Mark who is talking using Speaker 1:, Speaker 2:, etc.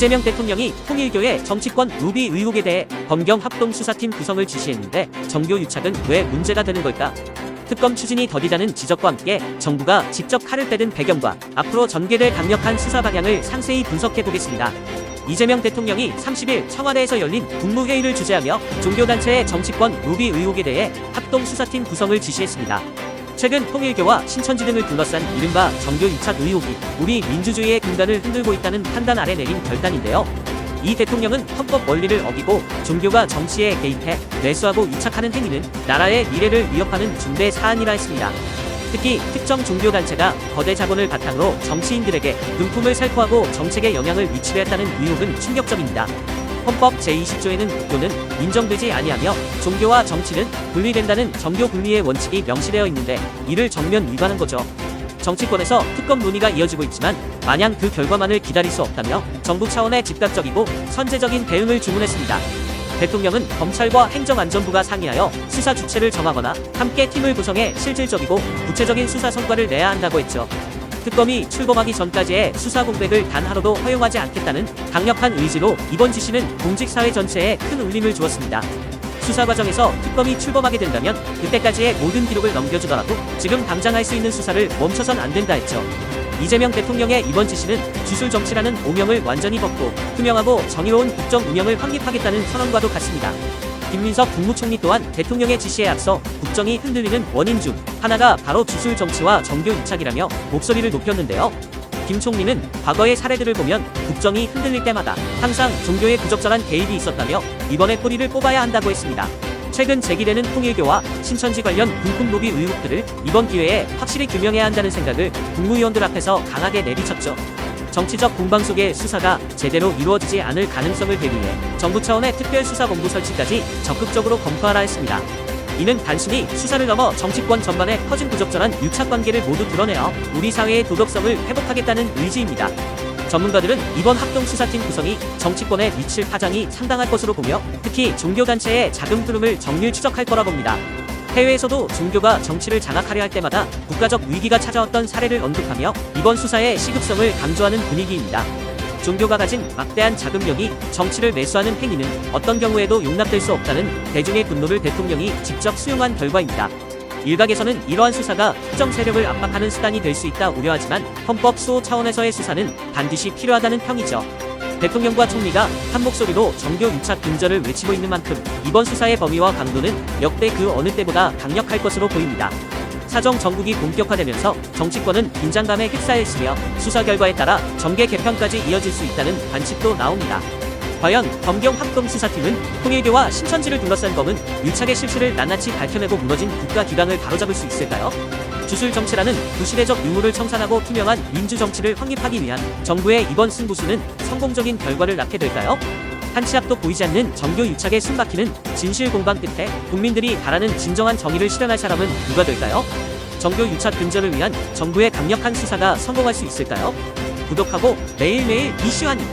Speaker 1: 이재명 대통령이 통일교의 정치권 로비 의혹에 대해 검경 합동수사팀 구성을 지시했는데 정교 유착은 왜 문제가 되는 걸까? 특검 추진이 더디다는 지적과 함께 정부가 직접 칼을 빼든 배경과 앞으로 전개될 강력한 수사 방향을 상세히 분석해보겠습니다. 이재명 대통령이 30일 청와대에서 열린 국무회의를 주재하며 종교단체의 정치권 로비 의혹에 대해 합동수사팀 구성을 지시했습니다. 최근 통일교와 신천지 등을 둘러싼 이른바 정교 유착 의혹이 우리 민주주의의 근간을 흔들고 있다는 판단 아래 내린 결단인데요. 이 대통령은 헌법 원리를 어기고 종교가 정치에 개입해 매수하고 유착하는 행위는 나라의 미래를 위협하는 중대 사안이라 했습니다. 특히 특정 종교단체가 거대 자본을 바탕으로 정치인들에게 금품을 살포하고 정책에 영향을 미치려 했다는 의혹은 충격적입니다. 헌법 제20조에는 국교는 인정되지 아니하며 종교와 정치는 분리된다는 정교 분리의 원칙이 명시되어 있는데 이를 정면 위반한 거죠. 정치권에서 특검 논의가 이어지고 있지만 마냥 그 결과만을 기다릴 수 없다며 정부 차원의 즉각적이고 선제적인 대응을 주문했습니다. 대통령은 검찰과 행정안전부가 상의하여 수사 주체를 정하거나 함께 팀을 구성해 실질적이고 구체적인 수사 성과를 내야 한다고 했죠. 특검이 출범하기 전까지의 수사 공백을 단 하루도 허용하지 않겠다는 강력한 의지로 이번 지시는 공직사회 전체에 큰 울림을 주었습니다. 수사 과정에서 특검이 출범하게 된다면 그때까지의 모든 기록을 넘겨주더라도 지금 당장 할 수 있는 수사를 멈춰선 안 된다 했죠. 이재명 대통령의 이번 지시는 주술정치라는 오명을 완전히 벗고 투명하고 정의로운 국정 운영을 확립하겠다는 선언과도 같습니다. 김민석 국무총리 또한 대통령의 지시에 앞서 국정이 흔들리는 원인 중 하나가 바로 주술정치와 정교 유착이라며 목소리를 높였는데요. 김 총리는 과거의 사례들을 보면 국정이 흔들릴 때마다 항상 종교의 부적절한 개입이 있었다며 이번에 뿌리를 뽑아야 한다고 했습니다. 최근 제기되는 통일교와 신천지 관련 금품 로비 의혹들을 이번 기회에 확실히 규명해야 한다는 생각을 국무위원들 앞에서 강하게 내비쳤죠. 정치적 공방 속의 수사가 제대로 이루어지지 않을 가능성을 대비해 정부 차원의 특별수사본부 설치까지 적극적으로 검토하라 했습니다. 이는 단순히 수사를 넘어 정치권 전반에 퍼진 부적절한 유착관계를 모두 드러내어 우리 사회의 도덕성을 회복하겠다는 의지입니다. 전문가들은 이번 합동수사팀 구성이 정치권에 미칠 파장이 상당할 것으로 보며 특히 종교단체의 자금 흐름을 정밀 추적할 거라 봅니다. 해외에서도 종교가 정치를 장악하려 할 때마다 국가적 위기가 찾아왔던 사례를 언급하며 이번 수사의 시급성을 강조하는 분위기입니다. 종교가 가진 막대한 자금력이 정치를 매수하는 행위는 어떤 경우에도 용납될 수 없다는 대중의 분노를 대통령이 직접 수용한 결과입니다. 일각에서는 이러한 수사가 특정 세력을 압박하는 수단이 될 수 있다 우려하지만 헌법 수호 차원에서의 수사는 반드시 필요하다는 평이죠. 대통령과 총리가 한 목소리로 정교 유착 근절을 외치고 있는 만큼 이번 수사의 범위와 강도는 역대 그 어느 때보다 강력할 것으로 보입니다. 사정 정국이 본격화되면서 정치권은 긴장감에 휩싸여있으며 수사 결과에 따라 정계 개편까지 이어질 수 있다는 관측도 나옵니다. 과연 검경 합동수사팀은 통일교와 신천지를 둘러싼 검은 유착의 실체를 낱낱이 밝혀내고 무너진 국가기강을 바로잡을 수 있을까요? 주술정치라는 구시대적 유물을 청산하고 투명한 민주정치를 확립하기 위한 정부의 이번 승부수는 성공적인 결과를 낳게 될까요? 한 치 앞도 보이지 않는 정교 유착에 숨막히는 진실 공방 끝에 국민들이 바라는 진정한 정의를 실현할 사람은 누가 될까요? 정교 유착 근절을 위한 정부의 강력한 수사가 성공할 수 있을까요? 구독하고 매일매일 이슈하니